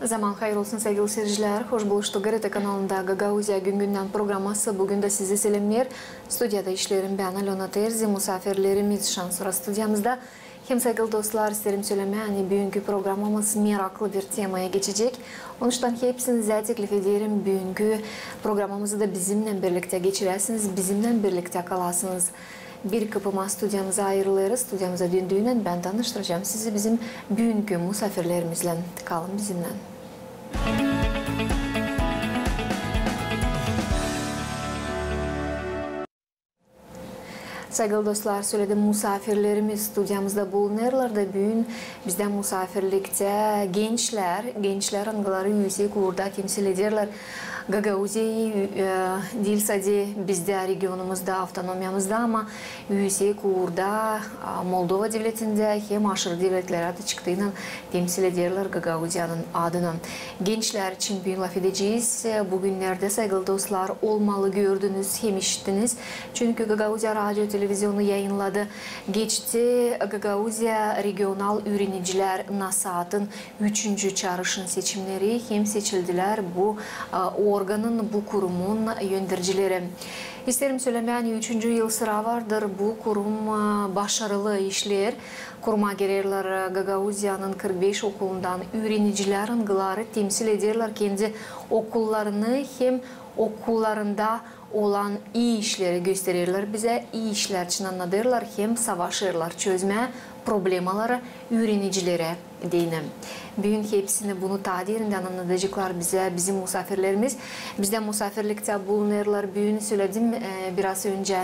Zaman hayır olsun sevgili seyirciler. Hoş buluştuk. GRT kanalında Gagauzya Gün-Günden programması. Bugün de sizi selamlar. Stüdyada işlerim ben Alona Terzi. Misafirlerimiz Şansura stüdyamızda. Hem sevgili dostlar isterim söylemeye bugünkü programımız meraklı bir temaya geçecek. Onun için hepsinize teklif ederim. Bugünkü programımızı da bizimle birlikte geçirersiniz. Bizimle birlikte kalasınız. Bir kapıma stüdyamıza ayrılırız. Stüdyamıza döndüğünden ben tanıştıracağım sizi bizim bugünkü misafirlerimizle. Kalın bizimle. Sevgili dostlar, söyledim misafirlerimiz stüdyamızda bulunurlar da bugün bizden misafirlikte gençler angaları yüksek uğurda temsil ederler. Gagauzya'yı değil sadece bizde regionumuzda, avtonomyamızda ama yüksek uğurda Moldova devletinde hem aşırı devletlere de çıktığını temsil ederler Gagauzya'nın adını. Gençler için bir laf edeceğiz. Bugünlerde sevgili dostlar olmalı gördünüz, hem işittiniz. Çünkü Gagauzya Radyo Televizyonu yayınladı. Geçti Gagauzya Regional Öğreniciler NASAT'ın 3. çağrışım seçimleri hem seçildiler bu organın, bu kurumun yöneticileri. İsterim söylemeyen 3. yıl sıra vardır. Bu kurum başarılı işler. Kuruma girerler Gagauzya'nın 45 okulundan öğrenciler angıları temsil ederler kendi okullarını hem okullarında olan iyi işleri gösterirler bize, iyi işler için anlatırlar hem savaşırlar çözme problemaları öğrencilere deyinəm. Bugün hepsini bunu tadirinden anlatacaklar bize, bizim misafirlerimiz. Bizden misafirlikte bulunurlar. Bugün söyledim biraz önce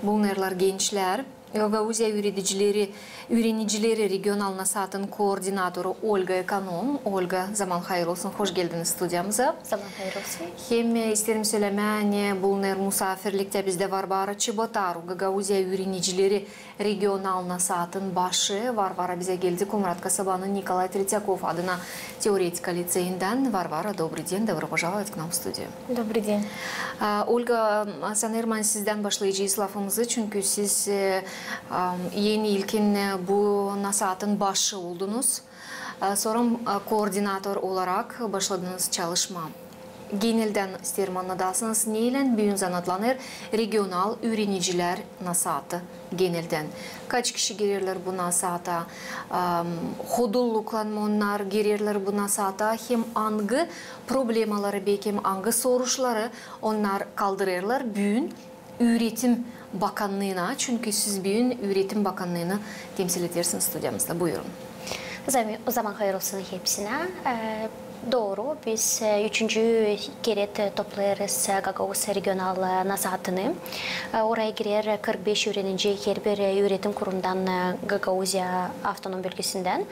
bulunurlar gençler. Gagauzya öğrenicileri Regional NASAT'ın koordinatörü Olga Ekonom. Olga, zaman hayır olsun, hoş geldiniz stüdyamıza. Zaman hayır olsun. Hem isterim söylemeye bulunur misafirlikte bizde Varvara Çibotaru, Gagauzya öğrenicileri Regional NASAT'ın başı. Varvara bize geldi. Kumrat Kasaban'ın Nikolay Tretyakov adına Teoretika лицеyinden. Varvara, добрый день, добро пожаловать к нам в студию. Добрый день. Olga, sanırım sizden başlayacağız lafımızı çünkü siz yeni ilkin bu NASAT'ın başı oldunuz. Sonra koordinatör olarak başladınız çalışma. Genelden isterim anladasınız. Neyle bugün zanatlanır regional öğreniciler NASAT'ı genelden? Kaç kişi girerler bu NASAT'a? Hodullukla onlar girerler bu NASAT'a? Hem hangi problemaları belki hangi soruşları onlar kaldırırlar bugün Üretim Bakanlığı'na. Çünkü siz bugün Üretim Bakanlığı'nı temsil edersiniz stüdyamızda. Buyurun. O zaman hayır olsun hepsine. Doğru, biz 3. kere toplarız Gagauzya Regional NASAT'ını. Oraya girer 45 öğrenci her bir üretim kurumundan Gagauzya Avtonom Bölgesi'nden.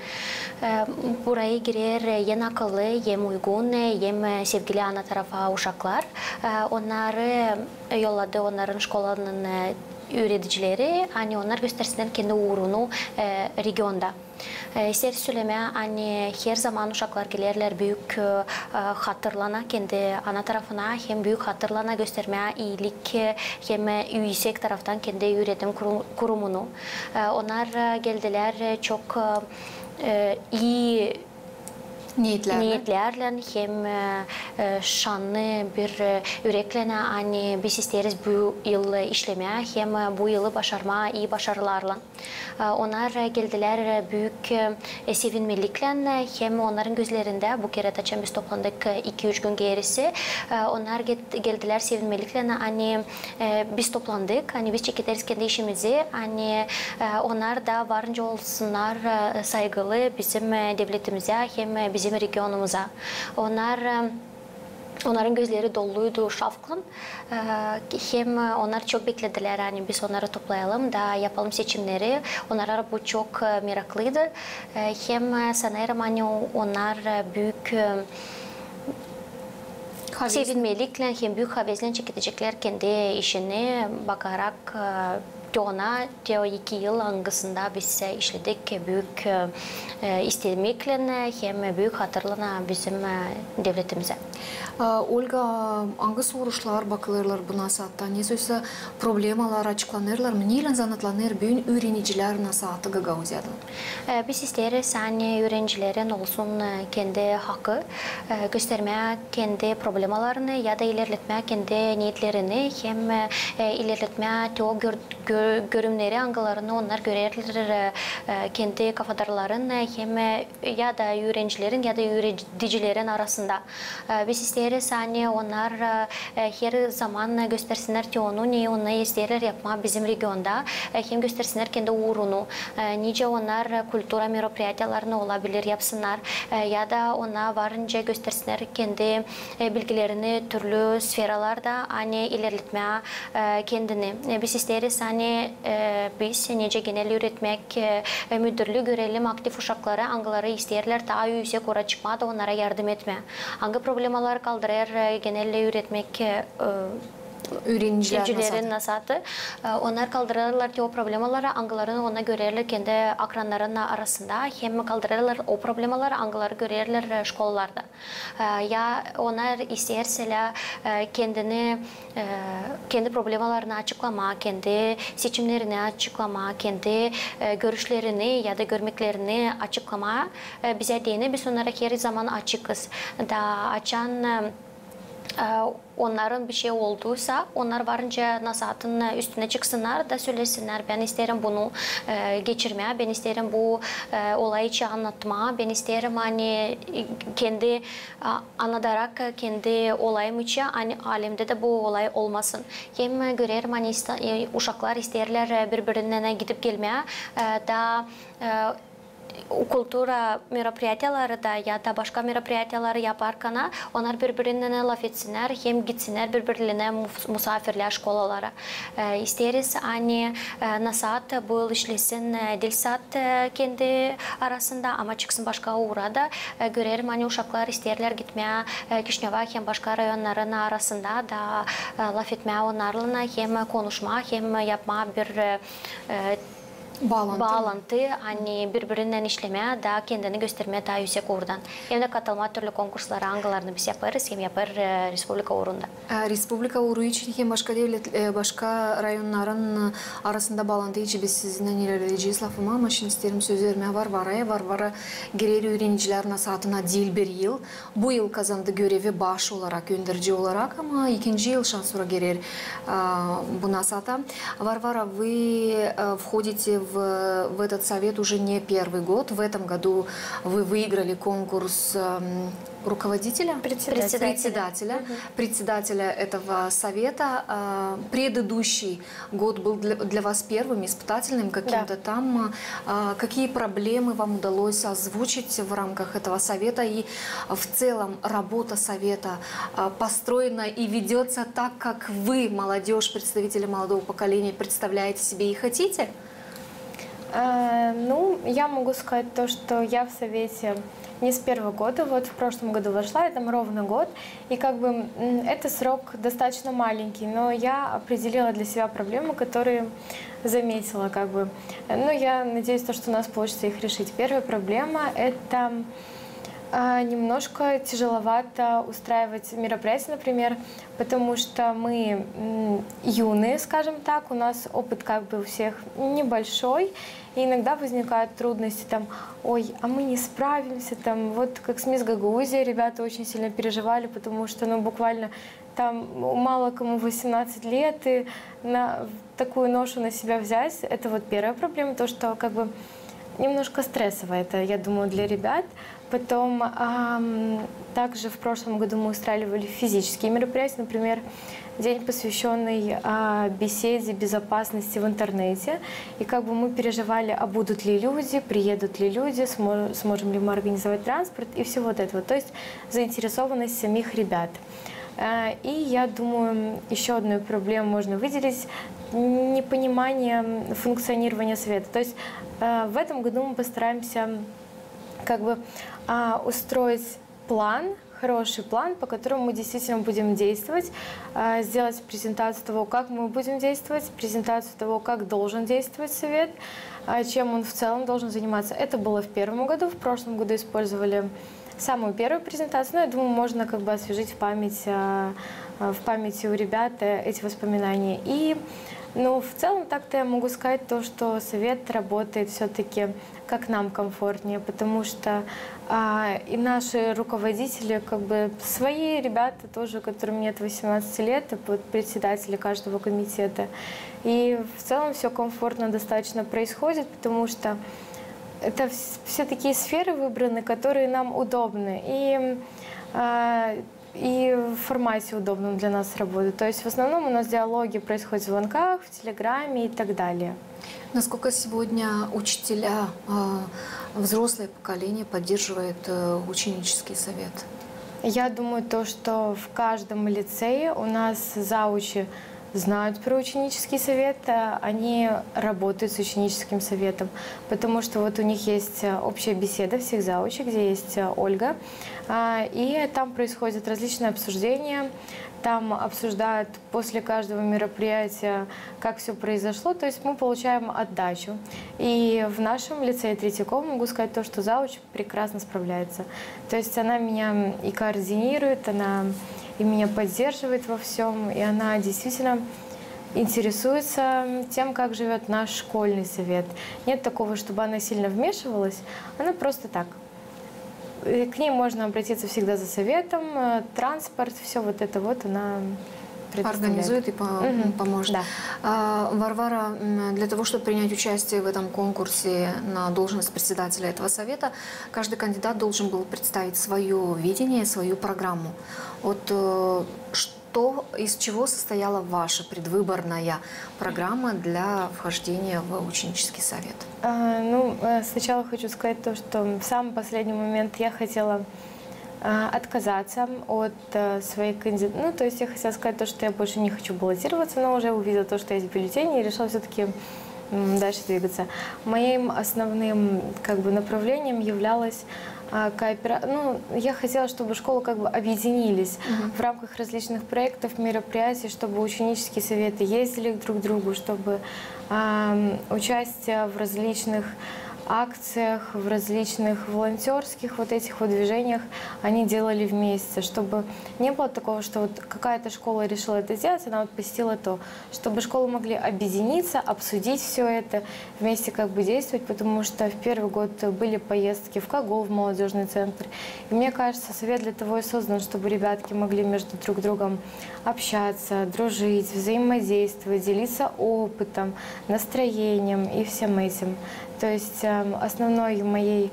Buraya girer hem akıllı, hem uygun, hem sevgili ana tarafa uşaklar. Onları yolladı, onların şkolanın öğreticileri, hani onlar göstersinler kendi uğrunu regionda. İster söylemeye hani her zaman uşaklar gelirler büyük hatırlana kendi ana tarafına hem büyük hatırlana göstermeye iyilik hem yüksek taraftan kendi üretim kurumunu. Onlar geldiler çok iyi niyetlerle hem şanlı bir yürekle hani biz isteriz bu yıl işlemeye hem bu yılı başarmaya iyi başarılarla. Onlar geldiler büyük sevinmelikle hem onların gözlerinde bu kere taçan biz toplandık 2-3 gün gerisi. Onlar geldiler sevinmelikle hani biz toplandık hani biz çekeriz kendi işimizi hani onlar da varınca olsunlar saygılı bizim devletimize hem bizim regionumuza. Onların gözleri doluydu şafkın. Hem onlar çok beklediler hani biz onları toplayalım da yapalım seçimleri. Onlara bu çok meraklıydı. Hem sanırım hani onlar büyük sevinmelikle hem büyük havesle çekecekler kendi işini bakarak Тона, те 2 yıl аңгысында biz işledik büyük istemekle hem büyük hatırlana bizim devletimize. Ольга, аңгы сорушлар, бакылырлар бuna saatta ne söylese проблемалар açıklanırlar mı? Neyle zanıtlanır bütün öğrenciler nasatı Gagauziyada? Biz isteriz hani öğrencilerin olsun kendi hakkı göstermeye kendi problemalarını ya da ilerletmeye kendi niyetlerini hem ilerletmeye o görümleri angalarını onlar görürler kendi kafadarların hem ya da öğrencilerin ya da öğreticilerin arasında. Biz isteriz hani onlar her zaman göstersinler ki onu isterler yapma bizim regionda hem göstersinler kendi uğrunu. Nice onlar kultura meropiyatyalarını olabilir yapsınlar ya da ona varınca göstersinler kendi bilgilerini türlü sferalarda hani ilerletmeye kendini. Biz isteriz hani biz nice genel üretmek müdürlüğü görelim aktif uşakları angaları isterler daha yüksek ora çıkma da onlara yardım etme. Hangi problemalar kaldırır genel üretmek öğrencilerin nasatı. Onlar kaldırırlar ki o problemaları angalarını ona görürler kendi akranların arasında hem kaldırırlar o problemaları angaları görürler şkollarda. Ya onlar isterseler kendi problemalarını açıklama, kendi seçimlerini açıklama, kendi görüşlerini ya da görmeklerini açıklama bize değine biz onlara her zaman açıkız. Da açan onların bir şey olduysa onlar varınca nasatın üstüne çıksınlar da söylesinler ben isterim bunu geçirmeye, ben isterim bu olayı anlatma, ben isterim hani kendi anlatarak kendi olayım için hani alemde de bu olay olmasın. Hem görerim hani uşaklar isterler birbirine gidip gelmeye da kultura meropiyatyaları da ya da başka meropiyatyaları yaparken onlar birbirine laf etsinler hem gitsinler birbirine misafirler şkolalara. İsteriz hani nasat bu yıl işlesin dilsat kendi arasında ama çıksın başka uğrada görerim hani uşaklar isterler gitmeye Kişneva hem başka rayonların arasında da laf etmeye onlarla hem konuşma hem yapma bir bağlantı hani birbirinden işlemeye daha kendini göstermeye daha yüksek oradan. Hem de katılma türlü konkurslara angalarını biz yaparız hem yapar Respublika uğrunda. Respublika uğru için hem başka rayonların arasında bağlantı için biz sizinle ilerleyeceğiz lafıma ama şimdi isterim söz vermeye var girer öğrenciler nasatına değil bir yıl. Bu yıl kazandı görevi baş olarak, gönderici olarak ama ikinci yıl şans sonra girer bu nasata. Варвара, вы входите в этот совет уже не первый год. В этом году вы выиграли конкурс председателя этого совета. Предыдущий год был для вас первым, испытательным каким-то там. Какие проблемы вам удалось озвучить в рамках этого совета? И в целом работа совета построена и ведется так, как вы, молодежь, представители молодого поколения, представляете себе и хотите? Ну, я могу сказать то, что я в совете не с первого года, вот в прошлом году вошла, это ровно год, и как бы это срок достаточно маленький, но я определила для себя проблемы, которые заметила, как бы. Ну, я надеюсь, то, что у нас получится их решить. Первая проблема – это немножко тяжеловато устраивать мероприятия, например, потому что мы юные, скажем так, у нас опыт как бы у всех небольшой, и иногда возникают трудности, там, ой, а мы не справимся, там, вот как с Мисс Гагаузией ребята очень сильно переживали, потому что, ну, буквально там мало кому 18 лет, и такую ношу на себя взять, это вот первая проблема, то, что как бы немножко стрессово это, я думаю, для ребят. Потом также в прошлом году мы устраивали физические мероприятия, например, день, посвященный беседе безопасности в интернете. И как бы мы переживали, а будут ли люди, приедут ли люди, сможем ли мы организовать транспорт и все вот это вот. То есть заинтересованность самих ребят. И я думаю, еще одну проблему можно выделить – непонимание функционирования совета. То есть в этом году мы постараемся как бы устроить план хороший план, по которому мы действительно будем действовать, сделать презентацию того, как мы будем действовать, презентацию того, как должен действовать совет, чем он в целом должен заниматься. Это было в первом году, в прошлом году использовали самую первую презентацию, но я думаю, можно как бы освежить в памяти у ребят эти воспоминания. И в целом так-то я могу сказать то, что совет работает все-таки как нам комфортнее, потому что и наши руководители, как бы свои ребята тоже, которым нет 18 лет, это председатели каждого комитета. И в целом все комфортно достаточно происходит, потому что это все такие сферы выбраны, которые нам удобны. И в формате удобном для нас работают. То есть в основном у нас диалоги происходят в звонках, в Телеграме и так далее. Насколько сегодня учителя, взрослое поколение поддерживает ученический совет? Я думаю, что в каждом лицее у нас заучи знают про ученический совет, они работают с ученическим советом, потому что вот у них есть общая беседа всех заучей, где есть Ольга, и там происходят различные обсуждения, там обсуждают после каждого мероприятия, как все произошло, то есть мы получаем отдачу. И в нашем лицее Третьякова могу сказать то, что зауч прекрасно справляется. То есть она меня и координирует, она и меня поддерживает во всем, и она действительно интересуется тем, как живет наш школьный совет. Нет такого, чтобы она сильно вмешивалась, она просто так. К ней можно обратиться всегда за советом, транспорт, все вот это вот она организует и поможет. Да. Варвара, для того, чтобы принять участие в этом конкурсе на должность председателя этого совета, каждый кандидат должен был представить свое видение, свою программу. Вот из чего состояла ваша предвыборная программа для вхождения в ученический совет? Сначала хочу сказать то, что в самый последний момент я хотела отказаться от своей кандидатуры. То есть я хотела сказать то, что я больше не хочу баллотироваться, но уже увидела то, что есть бюллетени, и решила все-таки дальше двигаться. Моим основным направлением являлось я хотела, чтобы школы объединились в рамках различных проектов, мероприятий, чтобы ученические советы ездили друг к другу, чтобы участие в различных акциях, в различных волонтерских этих движениях они делали вместе, чтобы не было такого, что какая-то школа решила это сделать, она посетила то, чтобы школы могли объединиться, обсудить все это, вместе действовать, потому что в первый год были поездки в Кагол, в молодежный центр. И мне кажется, совет для того и создан, чтобы ребятки могли между друг другом общаться, дружить, взаимодействовать, делиться опытом, настроением и всем этим. То есть основной моей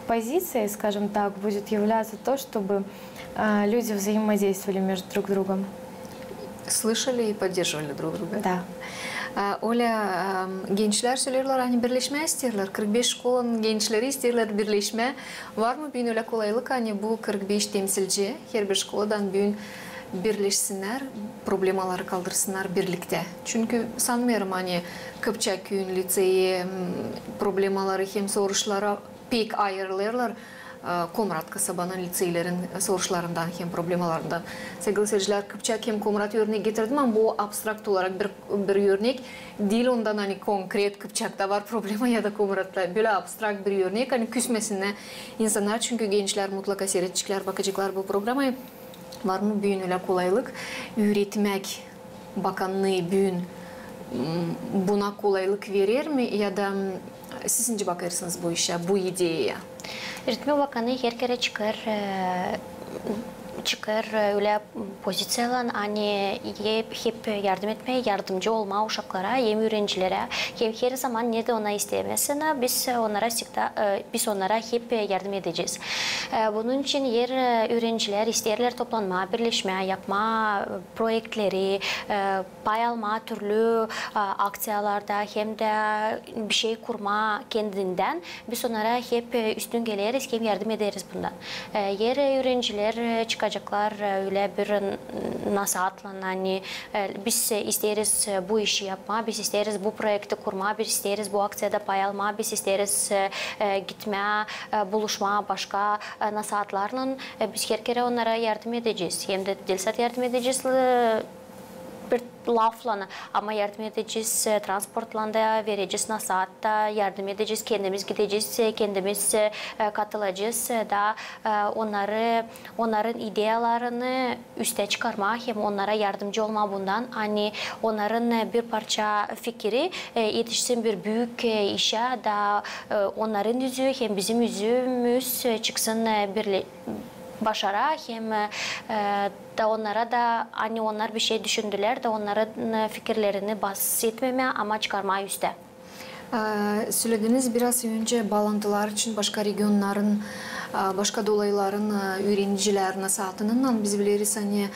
позицией, скажем так, будет являться то, чтобы люди взаимодействовали между друг другом. Слышали и поддерживали друг друга? Да. Оля, gençler söylüyorlar hani birleşme istiyorlar. 45 şkolun gençleri istiyorlar birleşme. Var mı bir öyle kolaylık hani bu 45 temsilci her bir şkoladan bir birleşsinler, problemaları kaldırsınlar birlikte. Çünkü sanmıyorum hani Kıpçaköy'ün liseyi problemaları hem soruşlara pek ayrılırlar. Komrat kasabanın liseylerin soruşlarından hem problemalarından. Sevgili seyirciler, Kıpçak hem Komrat örneği getirdim ama bu abstrakt olarak bir örnek değil, ondan hani konkret Kıpçak'ta var problema ya da Komrat'ta böyle abstrakt bir örnek hani küsmesinler insanlar, çünkü gençler mutlaka seyredecekler, bakacaklar bu programı. Var mı büyün öyle kolaylık? Üretmek bakanlığı büyün buna kolaylık verir mi ya da sizince bakarsınız bu işe, bu ideyaya? Üretme bakanı her kere çıkar öyle pozisyonan hani hep yardım etmeye, yardımcı olma uşaklara, hem öğrencilere, hem her zaman ne de ona istemesin, biz onlara hep yardım edeceğiz. Bunun için öğrenciler isterler toplanma, birleşme, yapma projeleri, pay alma türlü aksiyalarda hem de bir şey kurma kendinden, biz onlara hep üstün geliriz, hem yardım ederiz bundan. Öğrenciler çıkacak бажаклар үле bir насатлананы biz isteriz bu işi yapma, biz isteriz bu projekti kurma, biz isteriz bu aksiyada pay alma, biz isteriz gitme, buluşma başka nasatlarla biz her kere onlara yardım edeceğiz. Hem de dilsat yardım edeceğiz bir lafla ama yardım edeceğiz, transportla da vereceğiz, nasatta yardım edeceğiz, kendimiz gideceğiz, kendimiz katılacağız da onların idealarını üste çıkarma, hem onlara yardımcı olma bundan, hani onların bir parça fikri yetişsin bir büyük işe da onların yüzü hem bizim yüzümüz çıksın başara, hem da onlara da hani onlar bir şey düşündüler de onların fikirlerini bahsetmeme ama çıkarma üstte. Söylediniz biraz önce bağlantılar için başka regionların, başka dolayların öğrenciler nasatının biz biliriz hani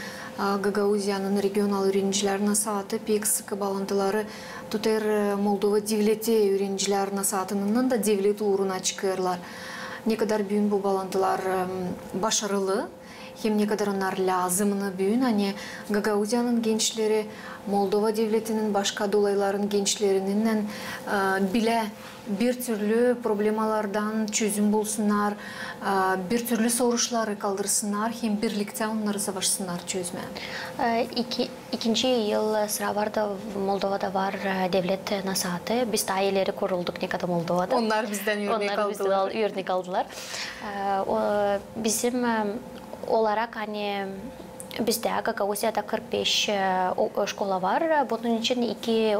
Gagauzya'nın regional öğrenciler nasatı pek sıkı bağlantıları tutar Moldova devleti öğrenciler nasatının da devlet uğruna çıkıyorlar. Ne kadar büyük bu bağlantılar başarılı, hem ne kadar onlar lazımını büyün. Hani Gagauzya'nın gençleri, Moldova devletinin başka dolayların gençlerinden bile bir türlü problemalardan çözüm bulsunlar, bir türlü soruşları kaldırsınlar, hem birlikte onları savaşsınlar çözme. İkinci yıl sıra var da Moldova'da var devlet nasatı. Biz daha ileri kurulduk ne kadar Moldova'da. Onlar bizden örnek aldılar. Bizim olarak hani bizde Gagauzya'da 45 şkola var. Bunun için iki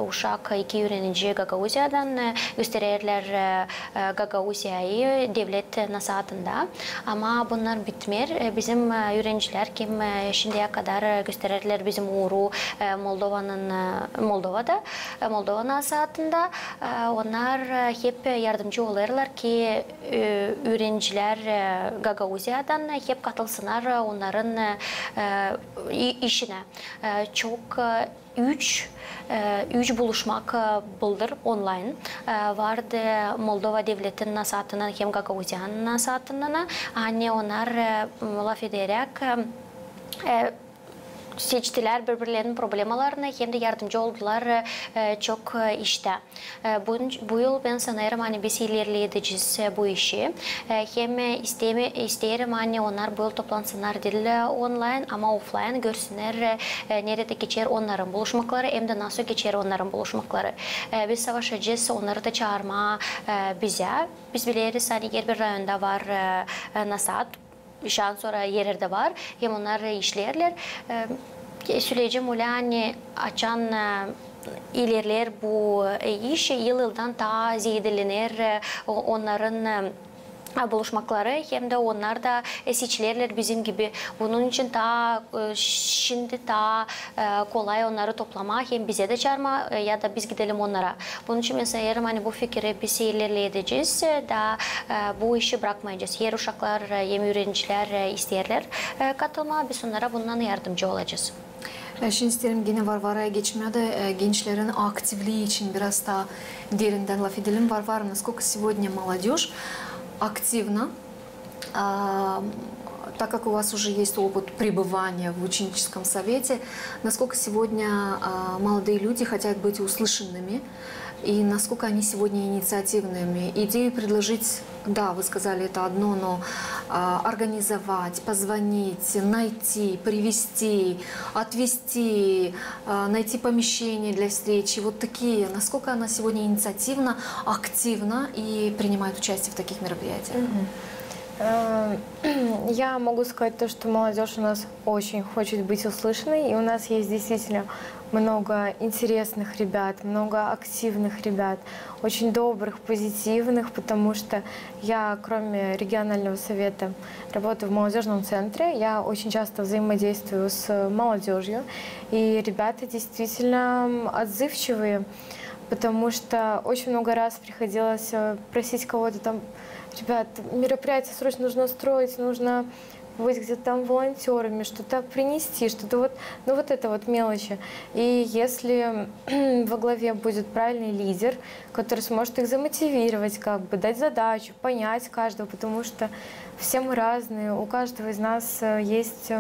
öğrenci Gagauzya'dan gösterirler Gagauzya'yı devlet nasatında. Ama bunlar bitmer. Bizim öğrenciler kim şimdiye kadar gösterirler bizim uğru Moldova nasatında. Onlar hep yardımcı olurlar ki öğrenciler Gagauzya'dan hep katılsınlar onların işine. Çok üç buluşmak buldur online. Vardı Moldova devletinin nasatının hem Gagauzya'nın nasatının. Hani onlar laf ederek seçtiler birbirlerinin problemalarını hem de yardımcı oldular çok işte. Bu yıl ben sanırım hani biz ilerleyeceğiz bu işi. Hem isterim hani onlar bu yıl toplansınlar değil online ama offline görsünler nerede geçer onların buluşmakları hem de nasıl geçer onların buluşmakları. Biz savaşacağız onları da çağırma bize. Biz biliriz hani her bir rayonda var nasat. Şu an sonra yerlerde var. Hem onlar işlerler. Sürecim hani açan ilerler bu iş yıldan daha ziyadelenir onların buluşmakları hem de onlar da seçilerler bizim gibi. Bunun için daha şimdi daha kolay onları toplama hem bize de çağırma ya da biz gidelim onlara. Bunun için mesela hani bu fikri biz ilerleyeceğiz da bu işi bırakmayacağız. Her uşaklar hem öğrenciler isterler katılma biz onlara bundan yardımcı olacağız. Şimdi isterim yine Varvara'ya geçmeye de gençlerin aktifliği için biraz daha derinden laf edelim. Varvara, насколько сегодня молодежь активно, так как у вас уже есть опыт пребывания в ученическом совете, насколько сегодня молодые люди хотят быть услышанными и насколько они сегодня инициативными. Идею предложить, да, вы сказали это одно, но организовать, позвонить, найти, привести, отвезти, найти помещение для встречи, вот такие, насколько она сегодня инициативна, активна и принимает участие в таких мероприятиях? Я могу сказать то, что молодежь у нас очень хочет быть услышанной, и у нас есть действительно много интересных ребят, много активных ребят, очень добрых, позитивных, потому что я, кроме регионального совета, работаю в молодежном центре, я очень часто взаимодействую с молодежью, и ребята действительно отзывчивые, потому что очень много раз приходилось просить кого-то там ребят, мероприятие срочно нужно строить, нужно быть где-то там волонтерами, что-то принести, что-то вот, ну вот это вот мелочи. И если во главе будет правильный лидер, который сможет их замотивировать, как бы дать задачу, понять каждого, потому что все мы разные, у каждого из нас есть,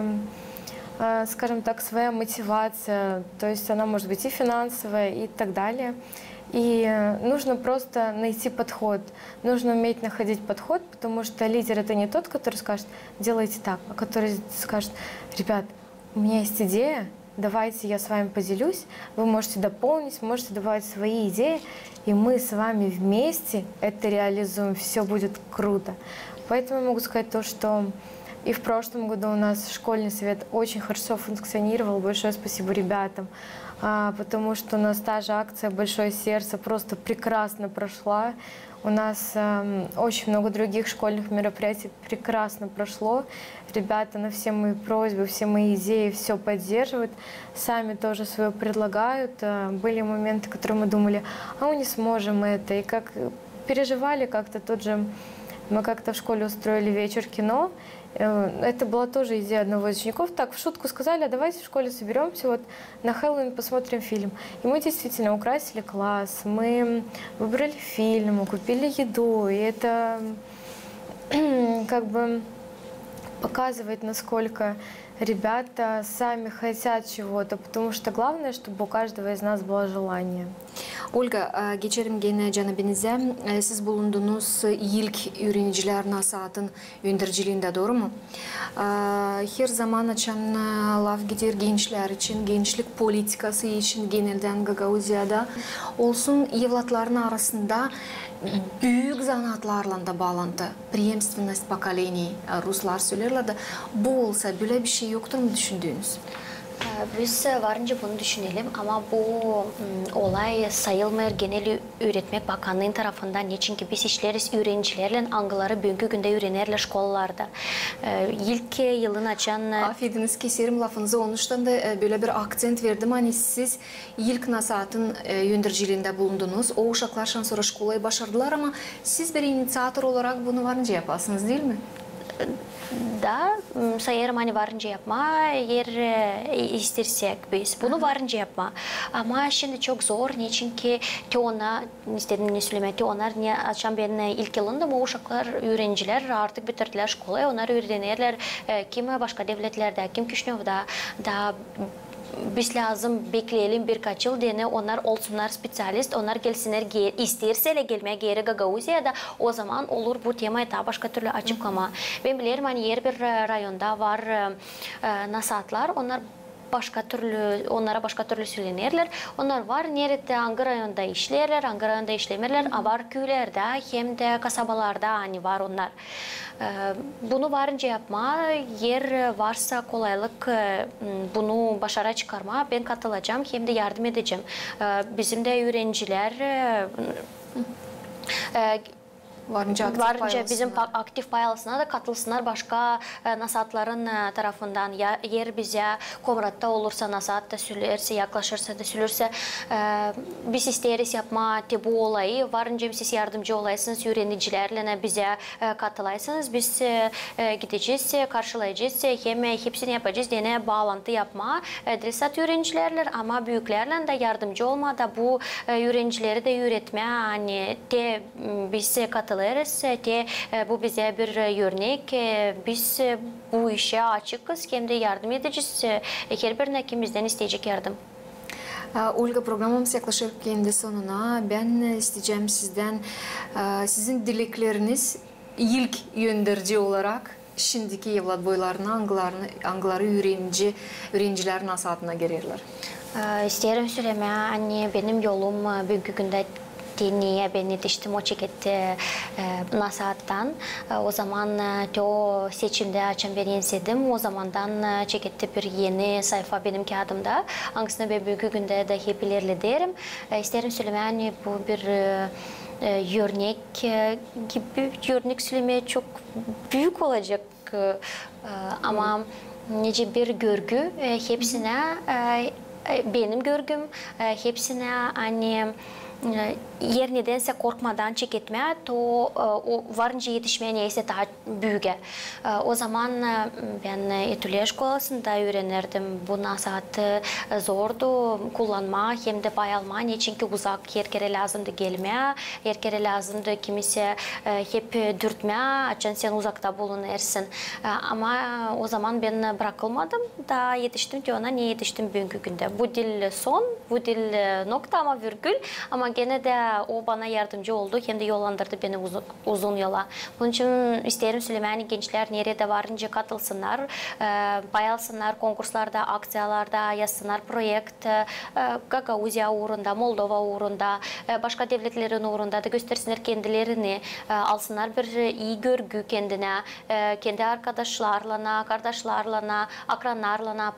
скажем так, своя мотивация, то есть она может быть и финансовая, и так далее. И нужно просто найти подход. Нужно уметь находить подход, потому что лидер — это не тот, который скажет «делайте так», а который скажет «ребят, у меня есть идея, давайте я с вами поделюсь, вы можете дополнить, можете добавить свои идеи, и мы с вами вместе это реализуем, все будет круто». Поэтому я могу сказать то, что и в прошлом году у нас школьный совет очень хорошо функционировал. Большое спасибо ребятам, потому что у нас та же акция «Большое сердце» просто прекрасно прошла. У нас очень много других школьных мероприятий прекрасно прошло. Ребята на все мои просьбы, все мои идеи, все поддерживают. Сами тоже свое предлагают. Были моменты, которые мы думали, а мы не сможем это. И как переживали как-то тот же... Мы как-то в школе устроили вечер кино. Это была тоже идея одного из учеников. Так, в шутку сказали, а давайте в школе соберемся, вот на Хэллоуин посмотрим фильм. И мы действительно украсили класс, мы выбрали фильм, купили еду. И это как бы показывает, насколько ребята сами хотят чего-то, потому что главное, чтобы у каждого из нас было желание. Ольга, geçerim canabinizde. Siz bulunduğunuz ilk öğrenciler nasatın öndürücülüğünde, doğru mu? Her zaman açan laf gider gençler için, gençlik politikası için genelden Gagauziyada olsun evlatların arasında büyük zanatlarla da bağlantı, преемственность поколений, Ruslar söylerler de bu olsa böyle bir şey yoktur mu düşündüğünüz? Biz varınca bunu düşünelim ama bu olay sayılmıyor genel öğretmek bakanlığın tarafından. Çünkü biz işleriz öğrencilerle angıları bugünkü günde öğrenirler şkollarda. İlk yılını açan... Affediniz keserim lafınızı, onuştan da böyle bir akcent verdim. Hani siz ilk nasatın yöndürücülüğünde bulundunuz. O uşaklardan sonra şkolayı başardılar ama siz bir inisiyator olarak bunu varınca yapasınız değil mi? Da, sayarım hani varınca yapma, yer istersek biz bunu varınca yapma. Ama şimdi çok zor, niçin ki teona, istediğini söylemeye, teonar niye açan ben ilk yılında bu uşaklar, öğrenciler artık bitirdiler şkolayı, onlar öğrenirler, kim başka devletlerde, kim Kişinev'de, da biz lazım bekleyelim birkaç yıl diye onlar olsunlar spesyalist, onlar gelsinler isterse gelmeye geri Gagauziya'da o zaman olur bu temayı daha başka türlü açıklama. Ben bilirim hani yer bir rayonda var nasatlar, onlar onlara başka türlü söylenirler. Onlar var nerede hangi rayonda işlerler, hangi rayonda işlemirler, var köylerde hem de kasabalarda hani var onlar. Bunu varınca yapma, yer varsa kolaylık bunu başarı çıkarma, ben katılacağım hem de yardım edeceğim. Bizim de öğrenciler varınca bizim aktif paylaşsınlar da katılsınlar başka nasatların tarafından. Yer bize Komrat'ta olursa, nasat da söylerse, yaklaşırsa da söylerse biz isteriz yapma bu olayı. Varınca siz yardımcı olaysınız, öğrencilerle bize katılaysınız. Biz gideceğiz, karşılayacağız, hem hepsini yapacağız diye bağlantı yapma. Adresat öğrencilerle ama büyüklerle de yardımcı olma da bu öğrencileri de öğretme. Hani biz katılırız. Bu bize bir örnek. Biz bu işe açıkız. Hem de yardım edeceğiz. Her birine kimizden isteyecek yardım. Olga, programımız yaklaşık kendi sonuna. Ben isteyeceğim sizden, sizin dilekleriniz ilk yöndürücü olarak şimdiki evlat boylarına, angıları öğrencilerin nasatına gelirler. İsterim söyleme, anne benim yolum bugünkü günde niye ben yetiştim o çeketti nasattan. O zaman o seçimde açan ben yensedim. O zamandan çeketti bir yeni sayfa benim kağıdımda. Hangisine ben bugünkü günde dahi ilerledim. İsterim söylemeye bu bir örnek gibi, örnek söylemeye çok büyük olacak ama nece bir görgü hepsine benim görgüm hepsine hani Yernedense korkmadan çeketme, to varınca yetişmeye neyse daha büyüge. O zaman ben Etüle şkolasında öğrenirdim. Bu nasatı zordu kullanma, hem de bayalma. Çünkü uzak yerkere lazımdı gelme, yerkere lazımdı kimisi hep dürtme, açan sen uzakta bulunursun. Ama o zaman ben bırakılmadım da yetiştim ki ona niye yetiştim bugünkü günde. Bu dil son, bu dil nokta ama virgül. Ama gene de o bana yardımcı oldu. Hem de yollandırdı beni uzun yola. Bunun için isterim Süleymani gençler nerede varınca katılsınlar. Bayalsınlar konkurslarda, aksiyalarda yazsınlar projekt. Gagauzya uğrunda, Moldova uğrunda, başka devletlerin uğrunda da göstersinler kendilerini. Alsınlar bir iyi görgü kendine, kendi arkadaşlarla, kardeşlerle, akranlarla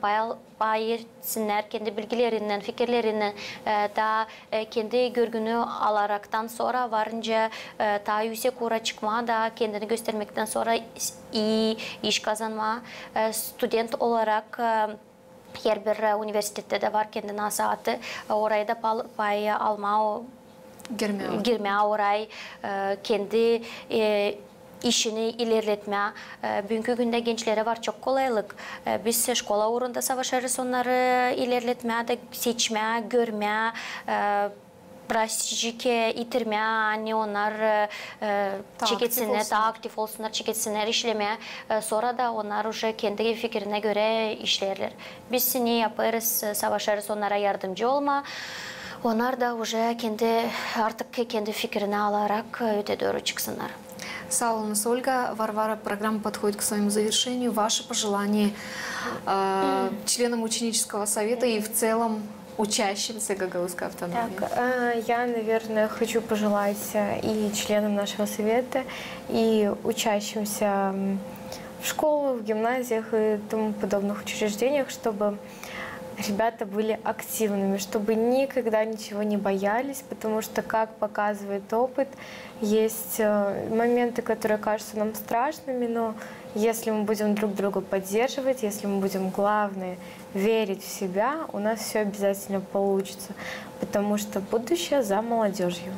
paylaşsınlar kendi bilgilerinden, fikirlerinden da kendi görgünü alaraktan sonra varınca daha yüksek uğra çıkma da kendini göstermekten sonra iyi iş kazanma. Student olarak her bir üniversitede de var kendi nasatı. Oraya da pay alma, girme oraya kendi işini ilerletme. Bugünkü günde gençlere var çok kolaylık. Biz şkola uğrunda savaşırız onları ilerletme, de seçme, görme, prestijike itirme, hani onlar çeketsinler, daha aktif olsunlar, çeketsinler, işleme. Sonra da onlar уже kendi fikrine göre işlerler. Biz ne yaparız, savaşırız, onlara yardımcı olma. Onlar da уже artık kendi fikrini alarak öte doğru çıksınlar. Саулнас Ольга, Варвара, программа подходит к своему завершению. Ваши пожелания членам ученического совета и в целом учащимся Гагаузской автономии? Так, я, наверное, хочу пожелать и членам нашего совета, и учащимся в школах, в гимназиях и тому подобных учреждениях, чтобы ребята были активными, чтобы никогда ничего не боялись, потому что, как показывает опыт, есть моменты, которые кажутся нам страшными, но если мы будем друг друга поддерживать, если мы будем, главное, верить в себя, у нас все обязательно получится, потому что будущее за молодежью.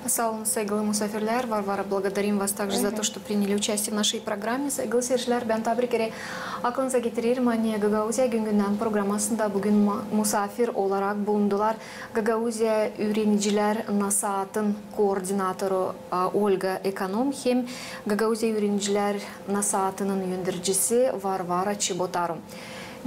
Саулнас, Сайгылы Мусафирлер, Варвара, благодарим вас также за то, что приняли участие в нашей программе. Сайгылы Сершлер, бен табрикере, аклыңызга кетирер, мане Гагаузия күнгүнөн программасында бүгүн мусафир оларак булундулар. Гагаузия үйренiciler насаатын координатору Ольга Эконом хем Гагаузия үйренiciler насаатынын үйөндүрүүчүсү Варвара Чеботару.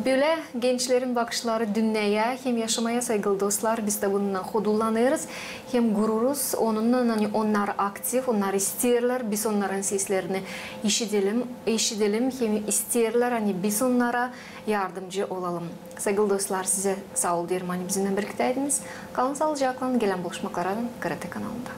Böyle gençlerin bakışları dünyaya hem yaşamaya saygılı dostlar biz de bununla hodullanırız hem gururuz onunla hani onlar aktif onlar isterler biz onların seslerini işitelim hem isterler hani biz onlara yardımcı olalım. Saygılı dostlar size sağ ol derim hani bizimle birlikteydiniz. Kalın sağlıcakla gelen buluşmalardan Karate kanalında.